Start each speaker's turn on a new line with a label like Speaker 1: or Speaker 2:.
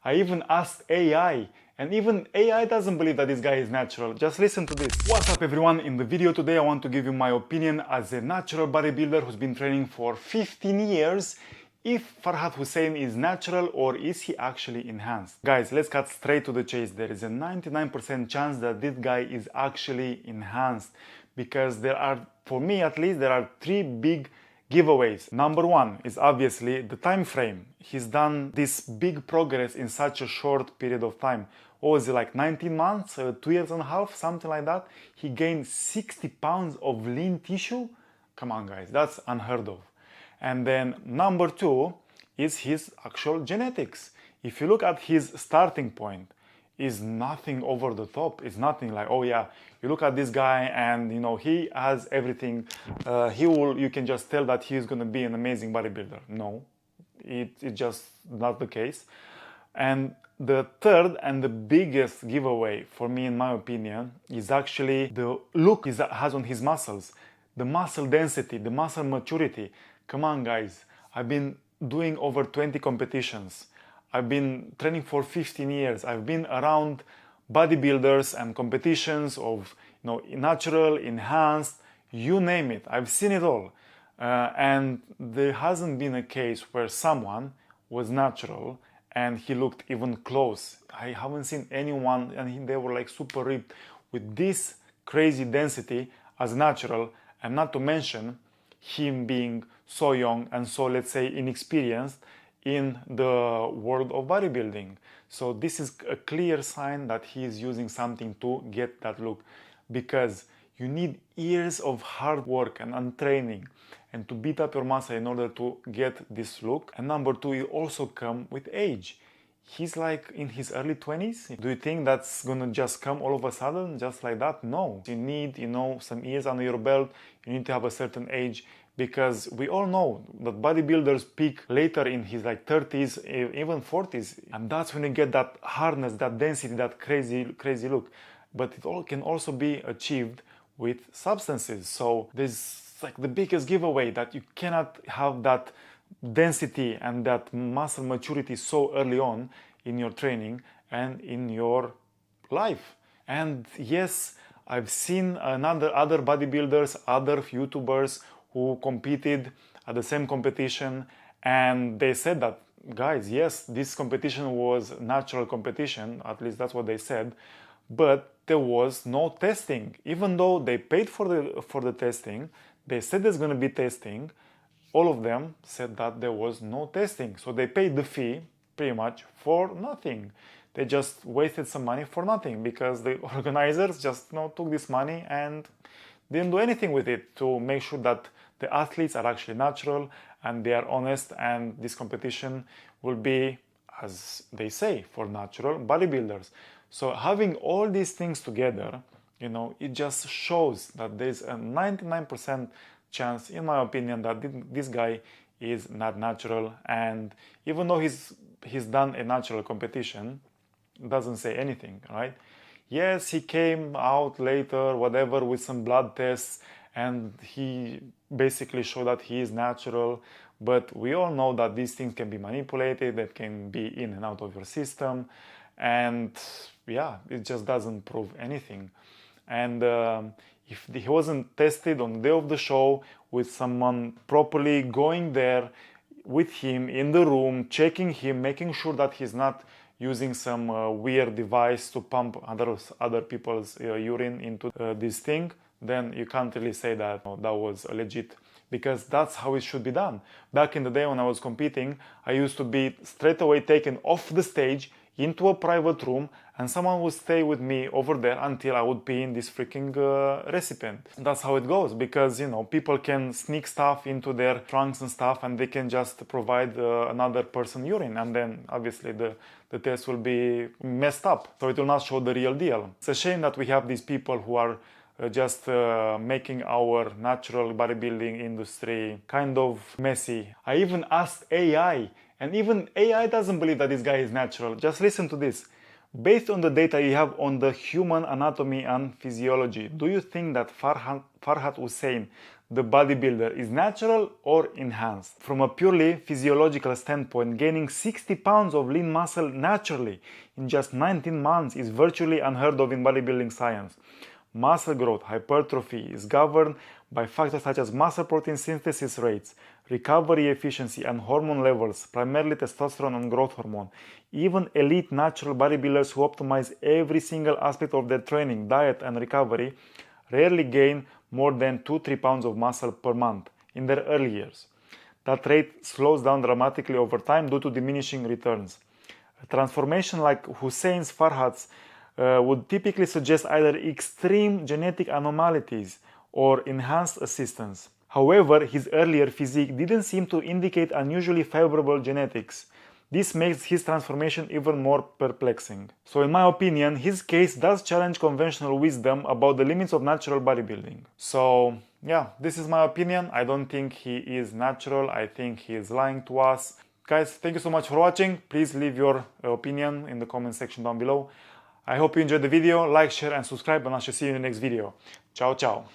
Speaker 1: I even asked AI, and even AI doesn't believe that this guy is natural. Just listen to this. What's up everyone? In the video today I want to give you my opinion as a natural bodybuilder who's been training for 15 years. If Farhat Hussein is natural or is he actually enhanced? Guys, let's cut straight to the chase. There is a 99% chance that this guy is actually enhanced, because there are, for me at least, there are three big giveaways. Number one is obviously the time frame. He's done this big progress in such a short period of time. What was it, like 19 months, 2 years and a half, something like that? He gained 60 pounds of lean tissue. Come on guys, that's unheard of. And then number two is his actual genetics. If you look at his starting point, is nothing over the top. It's nothing like, oh yeah, you look at this guy and you know he has everything. You can just tell that he's gonna be an amazing bodybuilder. No, it's just not the case. And the third and the biggest giveaway for me, in my opinion, is actually the look he has on his muscles, the muscle density, the muscle maturity. Come on guys, I've been doing over 20 competitions. I've been training for 15 years. I've been around bodybuilders and competitions of, you know, natural, enhanced, you name it. I've seen it all. And there hasn't been a case where someone was natural and he looked even close. I haven't seen anyone and they were like super ripped with this crazy density as natural, and not to mention him being so young and so, let's say, inexperienced in the world of bodybuilding. So this is a clear sign that he is using something to get that look, because you need years of hard work and training and to beat up your muscle in order to get this look. And number two, it also comes with age. He's like in his early 20s. Do you think that's gonna just come all of a sudden, just like that? No. You need, you know, some years under your belt. You need to have a certain age, because we all know that bodybuilders peak later in his like 30s, even 40s. And that's when you get that hardness, that density, that crazy look. But it all can also be achieved with substances. So there's like the biggest giveaway, that you cannot have that density and that muscle maturity so early on in your training and in your life. And yes, I've seen other bodybuilders, other YouTubers who competed at the same competition, and they said that, guys, yes, this competition was natural competition, at least that's what they said, but there was no testing. Even though they paid for the testing, they said there's going to be testing, all of them said that there was no testing. So they paid the fee pretty much for nothing. They just wasted some money for nothing, because the organizers just, you know, took this money and didn't do anything with it to make sure that the athletes are actually natural and they are honest, and this competition will be, as they say, for natural bodybuilders. So having all these things together, you know, it just shows that there's a 99% chance, in my opinion, that this guy is not natural. And even though he's done a natural competition, doesn't say anything, right? Yes, he came out later, whatever, with some blood tests, and he basically showed that he is natural. But we all know that these things can be manipulated, that can be in and out of your system. And yeah, it just doesn't prove anything. And if he wasn't tested on the day of the show with someone properly going there with him in the room, checking him, making sure that he's not using some weird device to pump other people's urine into this thing, then you can't really say that that was legit, because that's how it should be done. Back in the day when I was competing, I used to be straight away taken off the stage into a private room, and someone would stay with me over there until I would pee in this freaking recipient. That's how it goes, because, you know, people can sneak stuff into their trunks and stuff, and they can just provide another person urine, and then obviously the test will be messed up, so it will not show the real deal. It's a shame that we have these people who are just making our natural bodybuilding industry kind of messy. I even asked AI, and even AI doesn't believe that this guy is natural. Just listen to this. Based on the data you have on the human anatomy and physiology, do you think that Farhat Hussein the bodybuilder is natural or enhanced. From a purely physiological standpoint, gaining 60 pounds of lean muscle naturally in just 19 months is virtually unheard of in bodybuilding science. Muscle growth, hypertrophy, is governed by factors such as muscle protein synthesis rates, recovery efficiency, and hormone levels, primarily testosterone and growth hormone. Even elite natural bodybuilders who optimize every single aspect of their training, diet, and recovery rarely gain more than 2-3 pounds of muscle per month in their early years. That rate slows down dramatically over time due to diminishing returns. A transformation like Hussein Farhat's would typically suggest either extreme genetic anomalies or enhanced assistance. However, his earlier physique didn't seem to indicate unusually favorable genetics. This makes his transformation even more perplexing. So in my opinion, his case does challenge conventional wisdom about the limits of natural bodybuilding. So yeah, this is my opinion. I don't think he is natural. I think he is lying to us. Guys, thank you so much for watching. Please leave your opinion in the comment section down below. I hope you enjoyed the video. Like, share and subscribe, and I shall see you in the next video. Ciao, ciao.